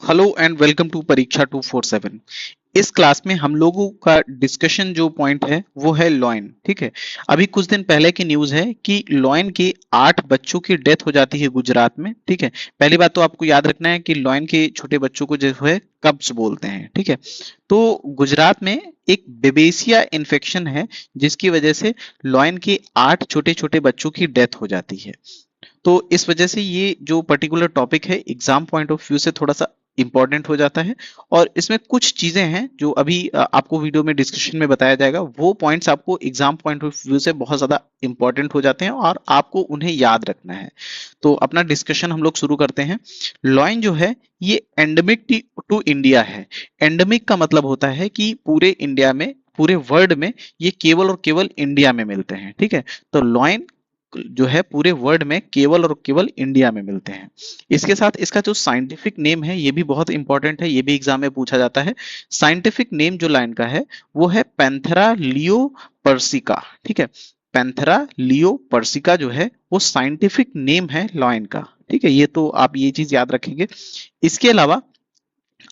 Hello and welcome to परीक्षा 247। इस class में हम लोगों का डिस्कशन जो पॉइंट है वो है लॉयन। ठीक है, अभी कुछ दिन पहले की न्यूज़ है कि लॉयन के 8 बच्चों की डेथ हो जाती है गुजरात में। ठीक है, पहली बात तो आपको याद रखना है कि लॉयन के छोटे बच्चों को जो है कब्ज बोलते हैं। ठीक है, तो गुजरात में एक बेबेसिया इन्फेक्शन है जिसकी वजह से लॉयन के 8 छोटे छोटे बच्चों की डेथ हो जाती है। तो इस वजह से ये जो पर्टिकुलर टॉपिक है एग्जाम पॉइंट ऑफ व्यू से थोड़ा सा इंपॉर्टेंट हो जाता है। और इसमें कुछ चीजें हैं जो अभी आपको वीडियो में डिस्कशन में बताया जाएगा, वो पॉइंट्स आपको एग्जाम पॉइंट ऑफ व्यू से बहुत ज्यादा इंपॉर्टेंट हो जाते हैं और आपको उन्हें याद रखना है। तो अपना डिस्कशन हम लोग शुरू करते हैं। लॉयन जो है ये एंडेमिक टू इंडिया है। एंडेमिक का मतलब होता है कि पूरे इंडिया में, पूरे वर्ल्ड में ये केवल और केवल इंडिया में मिलते हैं। ठीक है, तो लॉयन जो है पूरे वर्ल्ड में केवल और केवल इंडिया में मिलते हैं। इसके साथ इसका जो साइंटिफिक नेम है ये भी बहुत इंपॉर्टेंट है, ये भी एग्जाम में पूछा जाता है। साइंटिफिक नेम जो लाइन का है वो है पैंथेरा लियो पर्सिका। ठीक है, पैंथेरा लियो पर्सिका जो है वो साइंटिफिक नेम है लॉयन का। ठीक है, ये तो आप ये चीज याद रखेंगे। इसके अलावा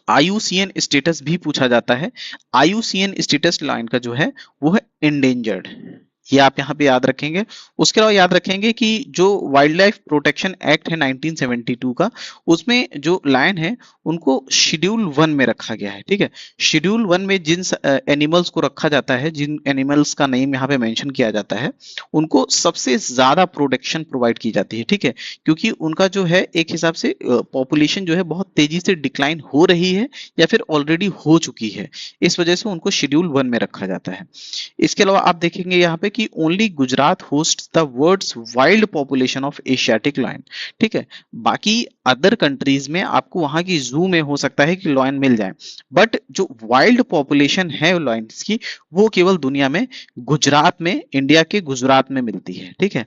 आईयूसीएन स्टेटस भी पूछा जाता है। आईयूसीएन स्टेटस लाइन का जो है वो है इंडेंजर्ड, ये आप यहाँ पे याद रखेंगे। उसके अलावा याद रखेंगे कि जो वाइल्ड लाइफ प्रोटेक्शन एक्ट है 1972 का, उसमें जो लायन है उनको शेड्यूल 1 में रखा गया है। ठीक है, शेड्यूल 1 में जिन एनिमल्स को रखा जाता है, जिन एनिमल्स का नेम यहाँ पे मेंशन किया जाता है, उनको सबसे ज्यादा प्रोटेक्शन प्रोवाइड की जाती है। ठीक है, क्योंकि उनका जो है एक हिसाब से पॉपुलेशन जो है बहुत तेजी से डिक्लाइन हो रही है या फिर ऑलरेडी हो चुकी है, इस वजह से उनको शेड्यूल 1 में रखा जाता है। इसके अलावा आप देखेंगे यहाँ पे कि only Gujarat host the world's wild population of Asiatic lion. ठीक है, बाकी अदर कंट्रीज में आपको वहां की जू में हो सकता है कि लॉयन मिल जाए, बट जो वाइल्ड पॉपुलेशन है लॉयंस की वो केवल दुनिया में गुजरात में, इंडिया के गुजरात में मिलती है। ठीक है,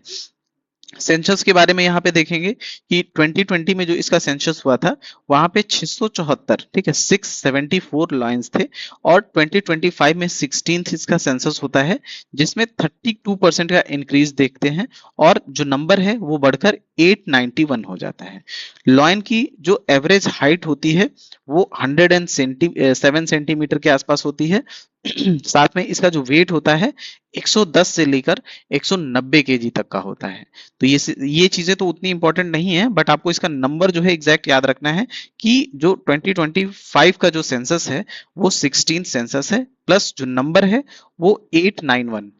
सेंसस के बारे में यहाँ पे देखेंगे कि 2020 में जो इसका सेंसस हुआ था वहां पे 674, ठीक है, 674 लॉयंस थे। और 2025 में 16th इसका सेंसस होता है जिसमें 32% का इंक्रीज देखते हैं और जो नंबर है वो बढ़कर 891 हो जाता है। लॉयन की जो एवरेज हाइट होती है वो 107 सेंटीमीटर के आसपास होती है। साथ में इसका जो वेट होता है 110 से लेकर 190 केजी तक का होता है। तो ये चीजें तो उतनी इंपॉर्टेंट नहीं है, बट आपको इसका नंबर जो है एग्जैक्ट याद रखना है कि जो 2025 का जो सेंसस है वो 16 सेंसस है, प्लस जो नंबर है वो 891।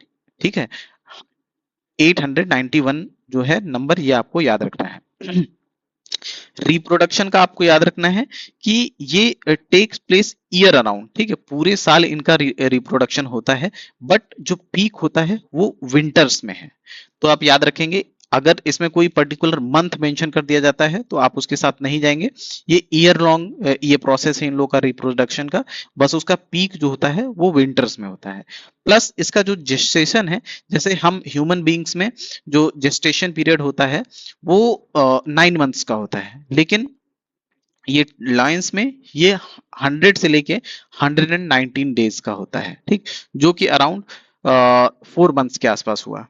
ठीक है, 891 जो है नंबर, ये आपको याद रखना है। रिप्रोडक्शन का आपको याद रखना है कि ये टेक्स प्लेस ईयर अराउंड। ठीक है, पूरे साल इनका रिप्रोडक्शन होता है, बट जो पीक होता है वो विंटर्स में है। तो आप याद रखेंगे, अगर इसमें कोई पर्टिकुलर मंथ मेंशन कर दिया जाता है तो आप उसके साथ नहीं जाएंगे। ये ईयर लॉन्ग ये प्रोसेस है इन लोगों का रिप्रोडक्शन का, बस उसका पीक जो होता है वो विंटर्स में होता है। प्लस इसका जो जेस्टेशन है, जैसे हम ह्यूमन बींग्स में जो जेस्टेशन पीरियड होता है वो 9 मंथ्स का होता है, लेकिन ये लायंस में ये 100 से लेके 119 डेज का होता है। ठीक, जो कि अराउंड 4 मंथ्स के आसपास हुआ।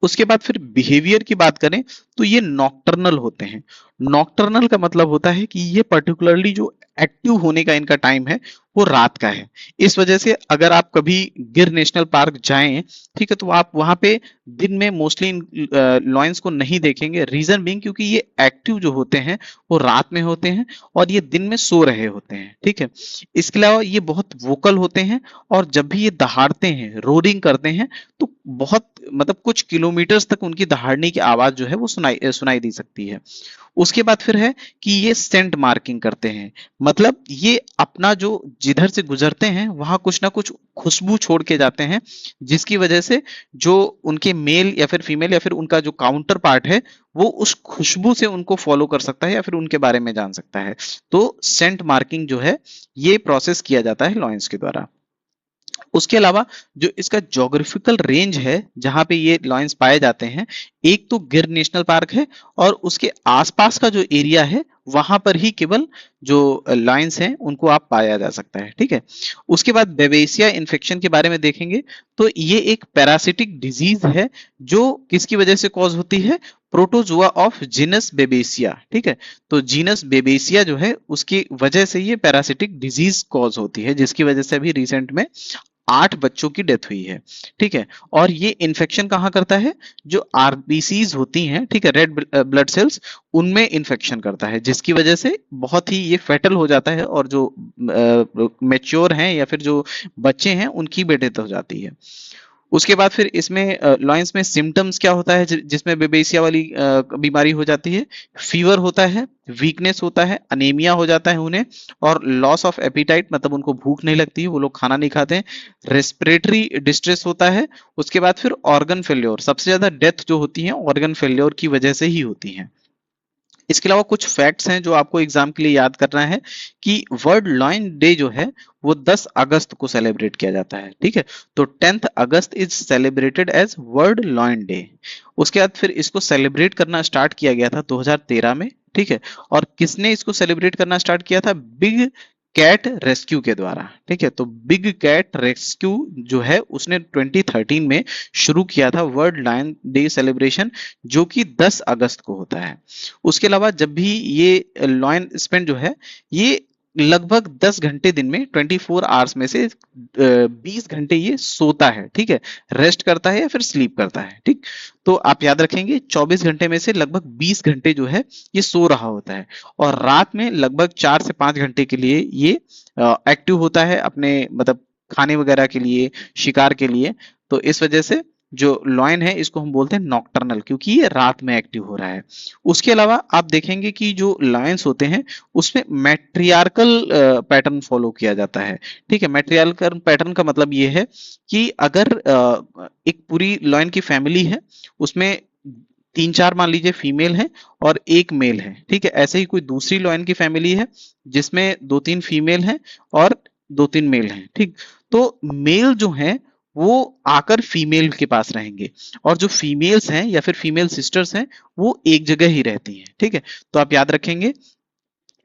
उसके बाद फिर बिहेवियर की बात करें तो ये नॉक्टर्नल होते हैं। नॉक्टर्नल का मतलब होता है कि ये पर्टिकुलरली जो एक्टिव होने का इनका टाइम है वो रात का है। इस वजह से अगर आप कभी गिर नेशनल पार्क जाएं, ठीक है, तो आप वहां पे दिन में मोस्टली लॉयंस को नहीं देखेंगे। रीजन बीइंग क्योंकि ये एक्टिव जो होते हैं वो रात में होते हैं और ये दिन में सो रहे होते हैं। ठीक है, इसके अलावा ये बहुत वोकल होते हैं और जब भी ये दहाड़ते हैं, रोरिंग करते हैं, तो बहुत मतलब कुछ किलोमीटर्स तक उनकी दहाड़ने की आवाज जो है वो सुनाई सुनाई दी सकती है। उसके बाद फिर है कि ये सेंट मार्किंग करते हैं, मतलब ये अपना जो जिधर से गुजरते हैं वहां कुछ ना कुछ खुशबू छोड़ के जाते हैं, जिसकी वजह से जो उनके मेल या फिर फीमेल या फिर उनका जो काउंटर पार्ट है वो उस खुशबू से उनको फॉलो कर सकता है या फिर उनके बारे में जान सकता है। तो सेंट मार्किंग जो है ये प्रोसेस किया जाता है लॉयंस के द्वारा। उसके अलावा जो इसका ज्योग्राफिकल रेंज है जहां पे ये लॉयंस पाए जाते हैं, एक तो गिर नेशनल पार्क है और उसके आसपास का जो एरिया है वहां पर ही केवल जो लॉयंस हैं उनको आप पाया जा सकता है। ठीक है, उसके बाद बेवेसिया इन्फेक्शन के बारे में देखेंगे तो ये एक पैरासिटिक डिजीज है जो किसकी वजह से कॉज होती है, प्रोटोजुआ ऑफ जीनस बेबेसिया, ठीक है। तो जीनस बेबेसिया जो है उसकी वजह से ये पैरासिटिक डिजीज कॉज होती है, जिसकी वजह से अभी रिसेंट में 8 बच्चों की डेथ हुई है, ठीक है। और ये इन्फेक्शन कहाँ करता है, जो आरबीसीज होती हैं, ठीक है, रेड ब्लड सेल्स, उनमें इन्फेक्शन करता है, जिसकी वजह से बहुत ही ये फेटल हो जाता है, और जो मैच्योर हैं या फिर जो बच्चे हैं उनकी भी डेथ हो जाती है। उसके बाद फिर इसमें लॉयंस में सिम्टम्स क्या होता है जिसमें बेबेसिया वाली बीमारी हो जाती है, फीवर होता है, वीकनेस होता है, अनीमिया हो जाता है उन्हें, और लॉस ऑफ एपिटाइट, मतलब उनको भूख नहीं लगती है, वो लोग खाना नहीं खाते हैं, रेस्पिरेटरी डिस्ट्रेस होता है। उसके बाद फिर ऑर्गन फेल्योर, सबसे ज्यादा डेथ जो होती है ऑर्गन फेल्योर की वजह से ही होती है। इसके अलावा कुछ फैक्ट्स हैं जो आपको एग्जाम के लिए याद करना है, कि वर्ल्ड लॉयन डे जो है वो 10 अगस्त को सेलिब्रेट किया जाता है, ठीक है। तो 10th अगस्त is celebrated as World Lion Day. उसके बाद फिर इसको सेलिब्रेट करना स्टार्ट किया गया था 2013 में, ठीक है। और किसने इसको सेलिब्रेट करना स्टार्ट किया था, बिग कैट रेस्क्यू के द्वारा, ठीक है। तो बिग कैट रेस्क्यू जो है उसने 2013 में शुरू किया था वर्ल्ड लायन डे सेलिब्रेशन, जो कि 10 अगस्त को होता है। उसके अलावा जब भी ये लॉयन स्पेन जो है ये लगभग 10 घंटे दिन में, 24 आवर्स में से 20 घंटे ये सोता है, ठीक है, रेस्ट करता है या फिर स्लीप करता है, ठीक। तो आप याद रखेंगे 24 घंटे में से लगभग 20 घंटे जो है ये सो रहा होता है, और रात में लगभग 4 से 5 घंटे के लिए ये एक्टिव होता है अपने, मतलब खाने वगैरह के लिए, शिकार के लिए। तो इस वजह से जो लॉयन है इसको हम बोलते हैं नॉक्टर्नल, क्योंकि ये रात में एक्टिव हो रहा है। उसके अलावा आप देखेंगे कि जो लायंस होते हैं उसमें मैट्रियार्कल पैटर्न फॉलो किया जाता है, ठीक है। मैट्रियार्कल पैटर्न का मतलब ये है कि अगर एक पूरी लॉयन की फैमिली है, उसमें 3-4 मान लीजिए फीमेल है और एक मेल है, ठीक है। ऐसे ही कोई दूसरी लॉयन की फैमिली है जिसमें 2-3 फीमेल हैं और 2-3 मेल हैं, ठीक। तो मेल जो है वो आकर फीमेल के पास रहेंगे, और जो फीमेल्स हैं या फिर फीमेल सिस्टर्स हैं वो एक जगह ही रहती हैं, ठीक है। तो आप याद रखेंगे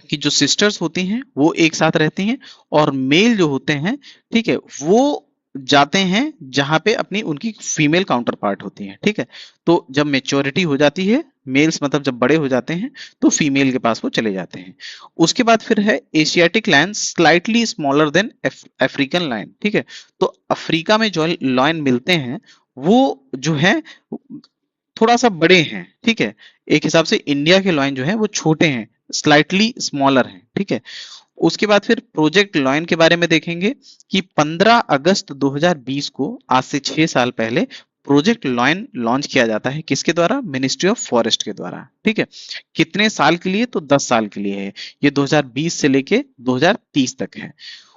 कि जो सिस्टर्स होती हैं वो एक साथ रहती हैं, और मेल जो होते हैं, ठीक है, वो जाते हैं जहां पे अपनी उनकी फीमेल काउंटर पार्ट होती है, ठीक है। तो जब मेच्योरिटी हो जाती है, मेल्स मतलब जब बड़े हो जाते हैं, तो फीमेल के पास वो चले जाते हैं। उसके बाद फिर है Asiatic lion slightly smaller than African lion, ठीक है। तो अफ्रीका में जो लायन मिलते हैं वो जो है थोड़ा सा बड़े हैं, ठीक है। एक हिसाब से इंडिया के लॉयन जो है वो छोटे हैं, स्लाइटली स्मॉलर हैं, ठीक है। उसके बाद फिर प्रोजेक्ट लॉयन के बारे में देखेंगे कि 15 अगस्त 2020 को, आज से 6 साल पहले, प्रोजेक्ट लॉयन लॉन्च किया जाता है, किसके द्वारा, मिनिस्ट्री ऑफ फॉरेस्ट के द्वारा, ठीक है। कितने साल के लिए, तो 10 साल के लिए है, ये 2020 से लेके 2030 तक है।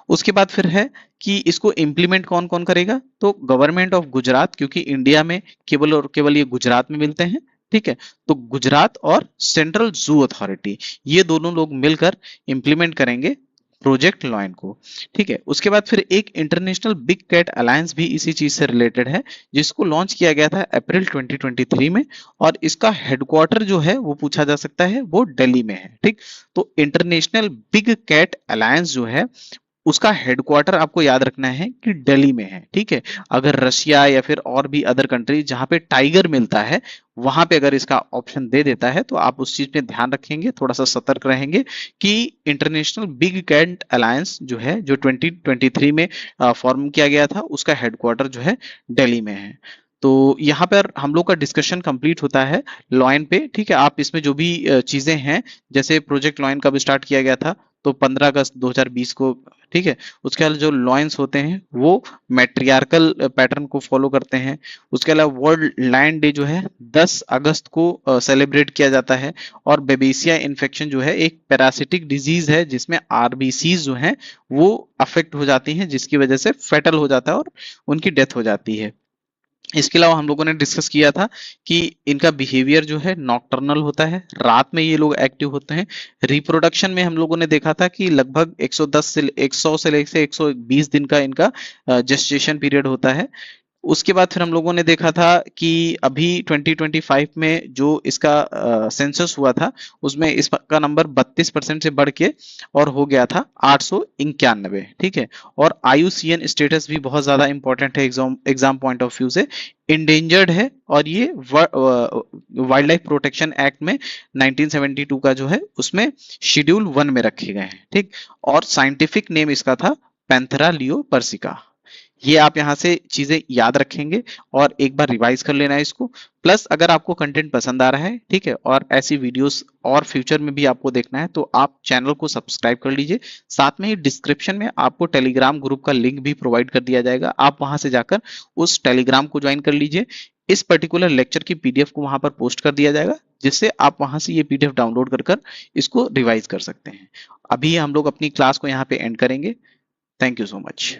उसके बाद फिर है कि इसको इम्प्लीमेंट कौन कौन करेगा, तो गवर्नमेंट ऑफ गुजरात, क्योंकि इंडिया में केवल और केवल ये गुजरात में मिलते हैं, ठीक है। तो गुजरात और सेंट्रल जू अथॉरिटी, ये दोनों लोग मिलकर इम्प्लीमेंट करेंगे प्रोजेक्ट लॉयन को, ठीक है। उसके बाद फिर एक इंटरनेशनल बिग कैट अलायंस भी इसी चीज से रिलेटेड है, जिसको लॉन्च किया गया था अप्रैल 2023 में, और इसका हेडक्वार्टर जो है वो पूछा जा सकता है वो दिल्ली में है, ठीक। तो इंटरनेशनल बिग कैट अलायंस जो है उसका हेडक्वार्टर आपको याद रखना है कि दिल्ली में है, ठीक है। अगर रशिया या फिर और भी अदर कंट्री जहां पे टाइगर मिलता है, वहां पे अगर इसका ऑप्शन दे देता है, तो आप उस चीज में ध्यान रखेंगे, थोड़ा सा सतर्क रहेंगे कि इंटरनेशनल बिग कैट अलायंस जो है, जो 2023 में फॉर्म किया गया था, उसका हेडक्वार्टर जो है दिल्ली में है। तो यहाँ पर हम लोग का डिस्कशन कंप्लीट होता है लॉयन पे, ठीक है। आप इसमें जो भी चीजें हैं, जैसे प्रोजेक्ट लॉयन कब स्टार्ट किया गया था, तो 15 अगस्त 2020 को, ठीक है। उसके अलावा जो लॉयंस होते हैं वो मैट्रियार्कल पैटर्न को फॉलो करते हैं। उसके अलावा वर्ल्ड लायन डे जो है 10 अगस्त को सेलिब्रेट किया जाता है, और बेबेसिया इन्फेक्शन जो है एक पैरासिटिक डिजीज है जिसमें आरबीसीज जो हैं वो अफेक्ट हो जाती हैं, जिसकी वजह से फेटल हो जाता है और उनकी डेथ हो जाती है। इसके अलावा हम लोगों ने डिस्कस किया था कि इनका बिहेवियर जो है नॉकटर्नल होता है, रात में ये लोग एक्टिव होते हैं। रिप्रोडक्शन में हम लोगों ने देखा था कि लगभग 110 से 100 से लेकर 120 दिन का इनका जेस्टेशन पीरियड होता है। उसके बाद फिर हम लोगों ने देखा था कि अभी 2025 में जो इसका सेंसस हुआ था उसमें इसका नंबर 32% से बढ़ के और हो गया था 891। ठीक है, और IUCN स्टेटस भी बहुत ज्यादा इंपॉर्टेंट है एग्जाम पॉइंट ऑफ व्यू से, इंडेंजर्ड है, और ये वाइल्ड लाइफ प्रोटेक्शन एक्ट में 1972 का जो है उसमें शेड्यूल 1 में रखे गए हैं। ठीक, और साइंटिफिक नेम इसका था पैंथेरा लियो पर्सिका। ये आप यहाँ से चीजें याद रखेंगे और एक बार रिवाइज कर लेना है इसको। प्लस अगर आपको कंटेंट पसंद आ रहा है, ठीक है, और ऐसी वीडियोस और फ्यूचर में भी आपको देखना है, तो आप चैनल को सब्सक्राइब कर लीजिए। साथ में ही डिस्क्रिप्शन में आपको टेलीग्राम ग्रुप का लिंक भी प्रोवाइड कर दिया जाएगा, आप वहां से जाकर उस टेलीग्राम को ज्वाइन कर लीजिए। इस पर्टिकुलर लेक्चर की PDF को वहां पर पोस्ट कर दिया जाएगा, जिससे आप वहां से ये PDF डाउनलोड कर इसको रिवाइज कर सकते हैं। अभी हम लोग अपनी क्लास को यहाँ पे एंड करेंगे। Thank you so much.